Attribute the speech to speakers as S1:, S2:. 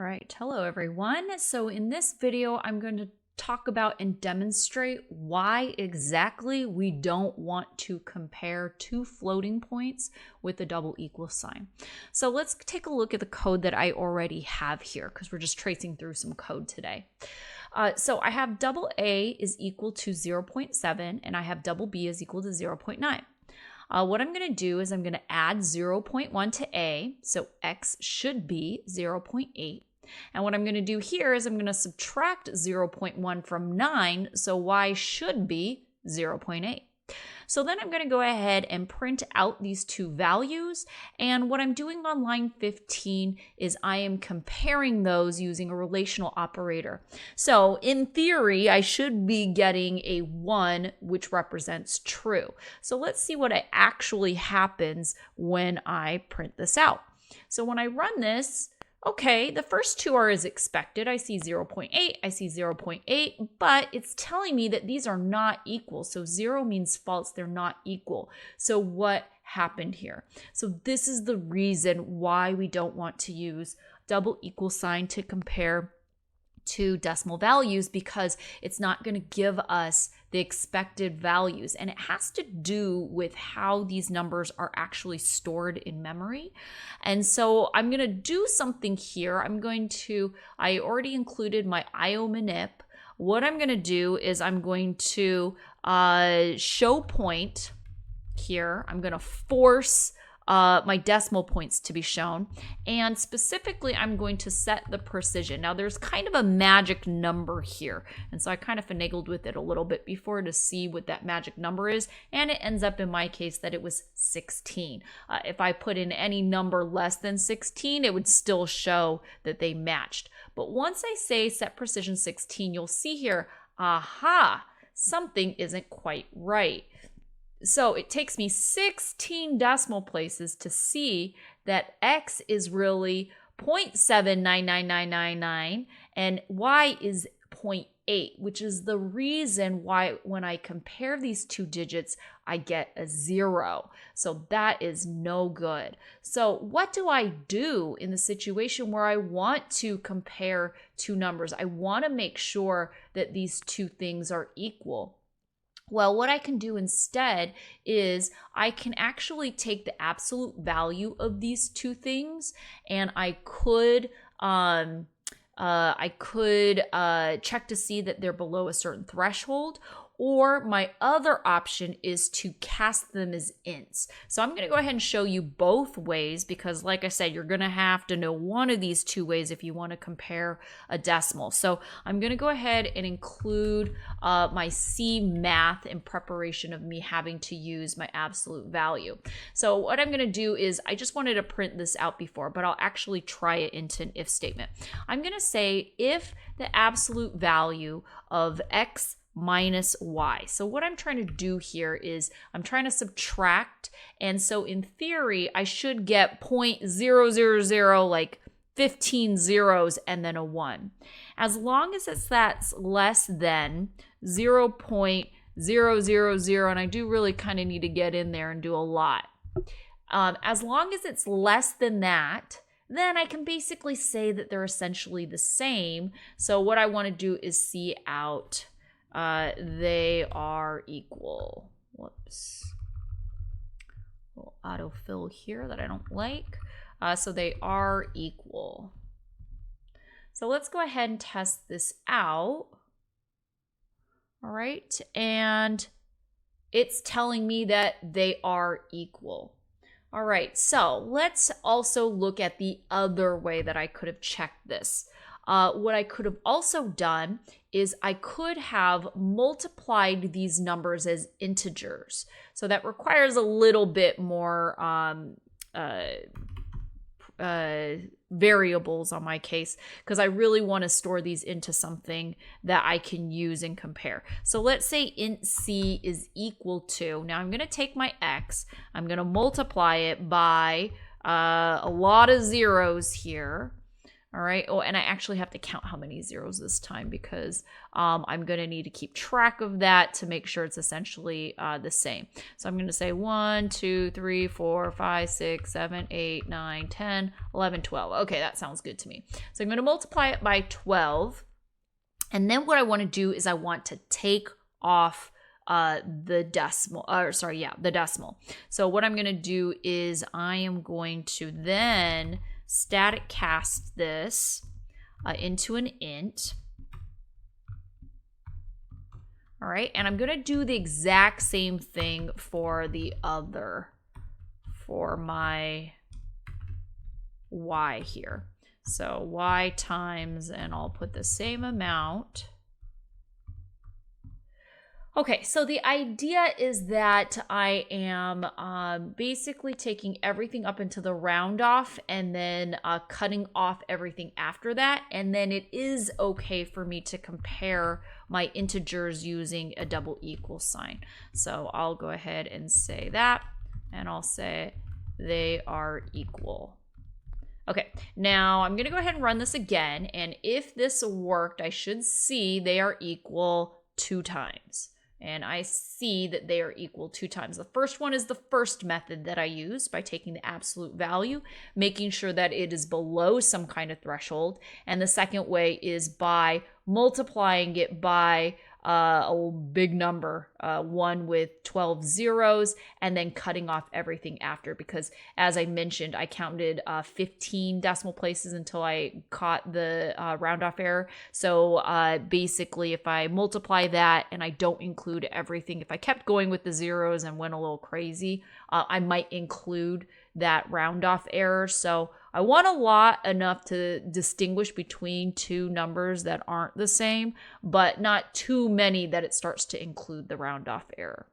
S1: right, hello everyone. So in this video, I'm going to talk about and demonstrate why exactly we don't want to compare two floating points with a double equal sign. So let's take a look at the code that I already have here because we're just tracing through some code today. So I have double A is equal to 0.7 and I have double B is equal to 0.9. What I'm going to do is I'm going to add 0.1 to A, so X should be 0.8. And what I'm going to do here is I'm going to subtract 0.1 from 9, so Y should be 0.8. So then I'm going to go ahead and print out these two values. And what I'm doing on line 15 is I am comparing those using a relational operator. So in theory, I should be getting a 1, which represents true. So let's see what actually happens when I print this out. So when I run this, okay, the first two are as expected. I see 0.8, I see 0.8, but it's telling me that these are not equal. So 0 means false, they're not equal. So what happened here? So this is the reason why we don't want to use double equal sign to compare two decimal values, because it's not going to give us the expected values. And it has to do with how these numbers are actually stored in memory. And so I'm going to do something here. I already included my IO manip. What I'm going to do is I'm going to show point here. I'm going to force my decimal points to be shown. And specifically, I'm going to set the precision. Now, there's kind of a magic number here. And so I kind of finagled with it a little bit before to see what that magic number is. And it ends up in my case that it was 16. If I put in any number less than 16, it would still show that they matched. But once I say set precision 16, you'll see here, aha, something isn't quite right. So it takes me 16 decimal places to see that X is really 0.799999 and Y is 0.8, which is the reason why when I compare these two digits, I get a 0. So that is no good. So what do I do in the situation where I want to compare two numbers? I want to make sure that these two things are equal. Well, what I can do instead is I can actually take the absolute value of these two things, and I could check to see that they're below a certain threshold. Or my other option is to cast them as ints. So I'm going to go ahead and show you both ways because, like I said, you're going to have to know one of these two ways if you want to compare a decimal. So I'm going to go ahead and include my C math in preparation of me having to use my absolute value. So what I'm going to do is I just wanted to print this out before, but I'll actually try it into an if statement. I'm going to say if the absolute value of X minus Y. So what I'm trying to do here is I'm trying to subtract. And so in theory, I should get 0.000, like 15 zeros and then a 1. As long as that's less than 0.000, and I do really kind of need to get in there and do a lot. As long as it's less than that, then I can basically say that they're essentially the same. So what I want to do is see out they are equal. Whoops. A little autofill here that I don't like. So they are equal. So let's go ahead and test this out. All right. And it's telling me that they are equal. All right. So let's also look at the other way that I could have checked this. What I could have also done is I could have multiplied these numbers as integers. So that requires a little bit more variables on my case because I really want to store these into something that I can use and compare. So let's say int C is equal to, now I'm going to take my X, I'm going to multiply it by a lot of zeros here. All right. Oh, and I actually have to count how many zeros this time because I'm going to need to keep track of that to make sure it's essentially the same. So I'm going to say 1, 2, 3, 4, 5, 6, 7, 8, 9, 10, 11, 12. Okay, that sounds good to me. So I'm going to multiply it by 12. And then what I want to do is I want to take off the decimal. So what I'm going to do is I am going to then static cast this into an int. All right, and I'm going to do the exact same thing for my y here. So y times, and I'll put the same amount. Okay, so the idea is that I am basically taking everything up into the round off and then cutting off everything after that. And then it is okay for me to compare my integers using a double equal sign. So I'll go ahead and say that, and I'll say they are equal. Okay, now I'm going to go ahead and run this again. And if this worked, I should see they are equal 2 times. And I see that they are equal 2 times. The first one is the first method that I used by taking the absolute value, making sure that it is below some kind of threshold. And the second way is by multiplying it by a big number, 1 with 12 zeros, and then cutting off everything after, because as I mentioned, I counted 15 decimal places until I caught the round off error. So basically, if I multiply that and I don't include everything, if I kept going with the zeros and went a little crazy, I might include that round off error. So I want a lot enough to distinguish between 2 numbers that aren't the same, but not too many that it starts to include the round off error.